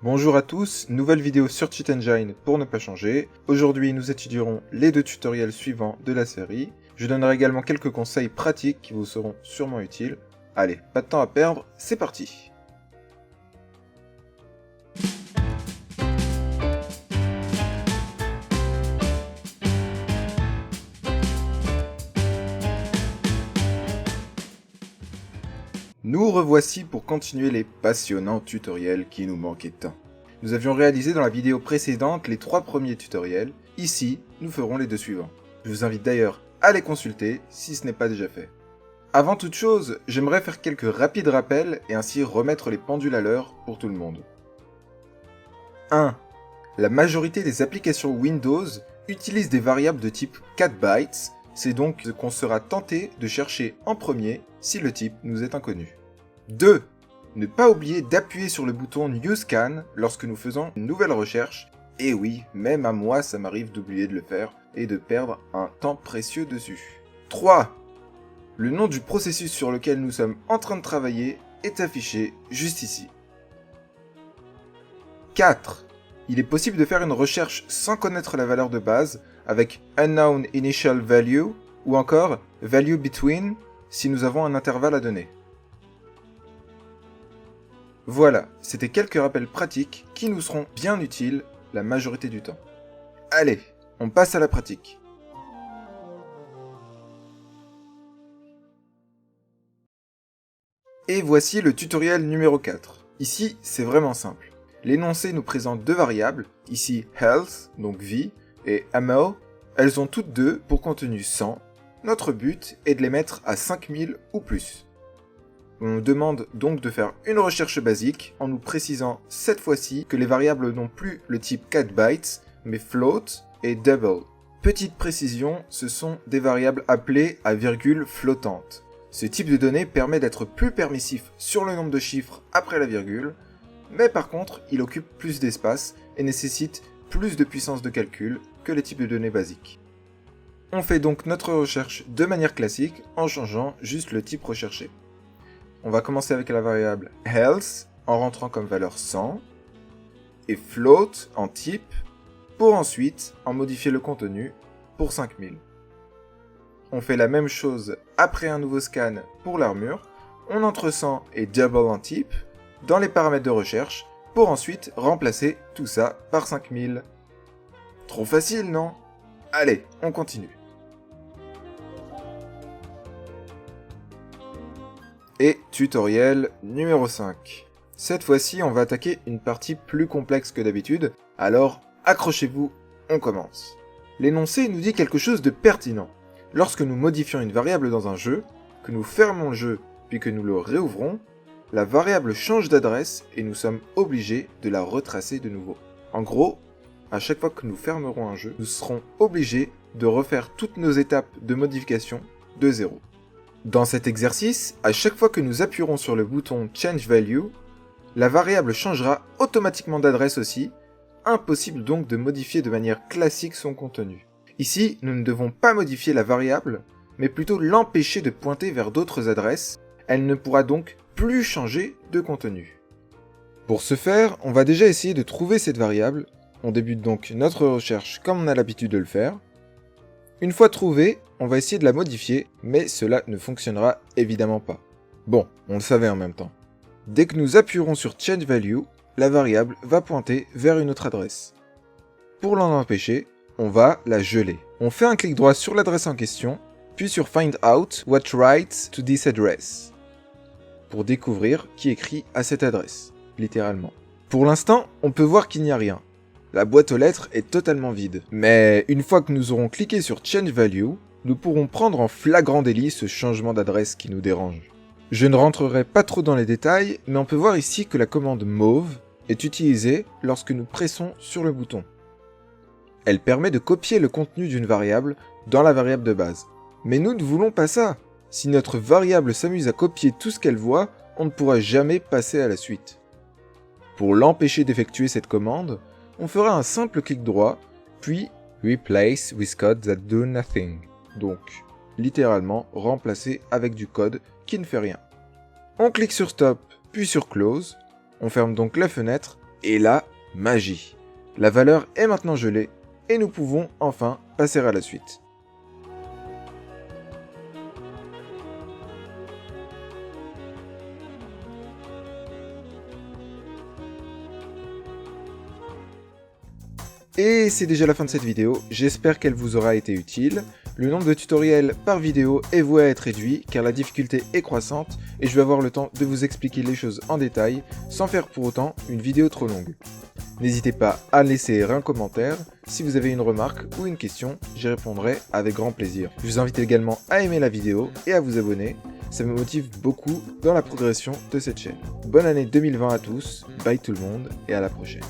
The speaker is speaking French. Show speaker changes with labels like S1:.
S1: Bonjour à tous, nouvelle vidéo sur Cheat Engine pour ne pas changer. Aujourd'hui, nous étudierons les deux tutoriels suivants de la série. Je donnerai également quelques conseils pratiques qui vous seront sûrement utiles. Allez, pas de temps à perdre, c'est parti! Nous revoici pour continuer les passionnants tutoriels qui nous manquaient tant. Nous avions réalisé dans la vidéo précédente les 3 premiers tutoriels, ici nous ferons les 2 suivants. Je vous invite d'ailleurs à les consulter si ce n'est pas déjà fait. Avant toute chose, j'aimerais faire quelques rapides rappels et ainsi remettre les pendules à l'heure pour tout le monde. 1. La majorité des applications Windows utilisent des variables de type 4 bytes, c'est donc ce qu'on sera tenté de chercher en premier si le type nous est inconnu. 2. Ne pas oublier d'appuyer sur le bouton New Scan lorsque nous faisons une nouvelle recherche. Et oui, même à moi ça m'arrive d'oublier de le faire et de perdre un temps précieux dessus. 3. Le nom du processus sur lequel nous sommes en train de travailler est affiché juste ici. 4. Il est possible de faire une recherche sans connaître la valeur de base avec Unknown Initial Value ou encore Value Between si nous avons un intervalle à donner. Voilà, c'était quelques rappels pratiques qui nous seront bien utiles la majorité du temps. Allez, on passe à la pratique. Et voici le tutoriel numéro 4. Ici, c'est vraiment simple. L'énoncé nous présente 2 variables, ici health, donc vie, et ammo. Elles ont toutes deux pour contenu 100. Notre but est de les mettre à 5000 ou plus. On nous demande donc de faire une recherche basique en nous précisant cette fois-ci que les variables n'ont plus le type 4 bytes, mais float et double. Petite précision, ce sont des variables appelées à virgule flottante. Ce type de données permet d'être plus permissif sur le nombre de chiffres après la virgule, mais par contre, il occupe plus d'espace et nécessite plus de puissance de calcul que les types de données basiques. On fait donc notre recherche de manière classique en changeant juste le type recherché. On va commencer avec la variable health en rentrant comme valeur 100 et float en type pour ensuite en modifier le contenu pour 5000. On fait la même chose après un nouveau scan pour l'armure. On entre 100 et double en type dans les paramètres de recherche pour ensuite remplacer tout ça par 5000. Trop facile, non? Allez, on continue. Et tutoriel numéro 5. Cette fois-ci, on va attaquer une partie plus complexe que d'habitude, alors accrochez-vous, on commence. L'énoncé nous dit quelque chose de pertinent. Lorsque nous modifions une variable dans un jeu, que nous fermons le jeu puis que nous le réouvrons, la variable change d'adresse et nous sommes obligés de la retracer de nouveau. En gros, à chaque fois que nous fermerons un jeu, nous serons obligés de refaire toutes nos étapes de modification de zéro. Dans cet exercice, à chaque fois que nous appuierons sur le bouton Change Value, la variable changera automatiquement d'adresse aussi, impossible donc de modifier de manière classique son contenu. Ici, nous ne devons pas modifier la variable, mais plutôt l'empêcher de pointer vers d'autres adresses, elle ne pourra donc plus changer de contenu. Pour ce faire, on va déjà essayer de trouver cette variable, on débute donc notre recherche comme on a l'habitude de le faire. Une fois trouvée, on va essayer de la modifier, mais cela ne fonctionnera évidemment pas. Bon, on le savait en même temps. Dès que nous appuierons sur Change Value, la variable va pointer vers une autre adresse. Pour l'en empêcher, on va la geler. On fait un clic droit sur l'adresse en question, puis sur Find Out what writes to this address, pour découvrir qui écrit à cette adresse, littéralement. Pour l'instant, on peut voir qu'il n'y a rien. La boîte aux lettres est totalement vide. Mais une fois que nous aurons cliqué sur Change Value, nous pourrons prendre en flagrant délit ce changement d'adresse qui nous dérange. Je ne rentrerai pas trop dans les détails, mais on peut voir ici que la commande mauve est utilisée lorsque nous pressons sur le bouton. Elle permet de copier le contenu d'une variable dans la variable de base. Mais nous ne voulons pas ça. Si notre variable s'amuse à copier tout ce qu'elle voit, on ne pourra jamais passer à la suite. Pour l'empêcher d'effectuer cette commande, on fera un simple clic droit, puis Replace with code that do nothing. Donc, littéralement, remplacer avec du code qui ne fait rien. On clique sur Stop, puis sur Close. On ferme donc la fenêtre Et là, magie. La valeur est maintenant gelée et nous pouvons enfin passer à la suite. Et c'est déjà la fin de cette vidéo, j'espère qu'elle vous aura été utile. Le nombre de tutoriels par vidéo est voué à être réduit car la difficulté est croissante et je vais avoir le temps de vous expliquer les choses en détail sans faire pour autant une vidéo trop longue. N'hésitez pas à laisser un commentaire, si vous avez une remarque ou une question, j'y répondrai avec grand plaisir. Je vous invite également à aimer la vidéo et à vous abonner, ça me motive beaucoup dans la progression de cette chaîne. Bonne année 2020 à tous, bye tout le monde et à la prochaine.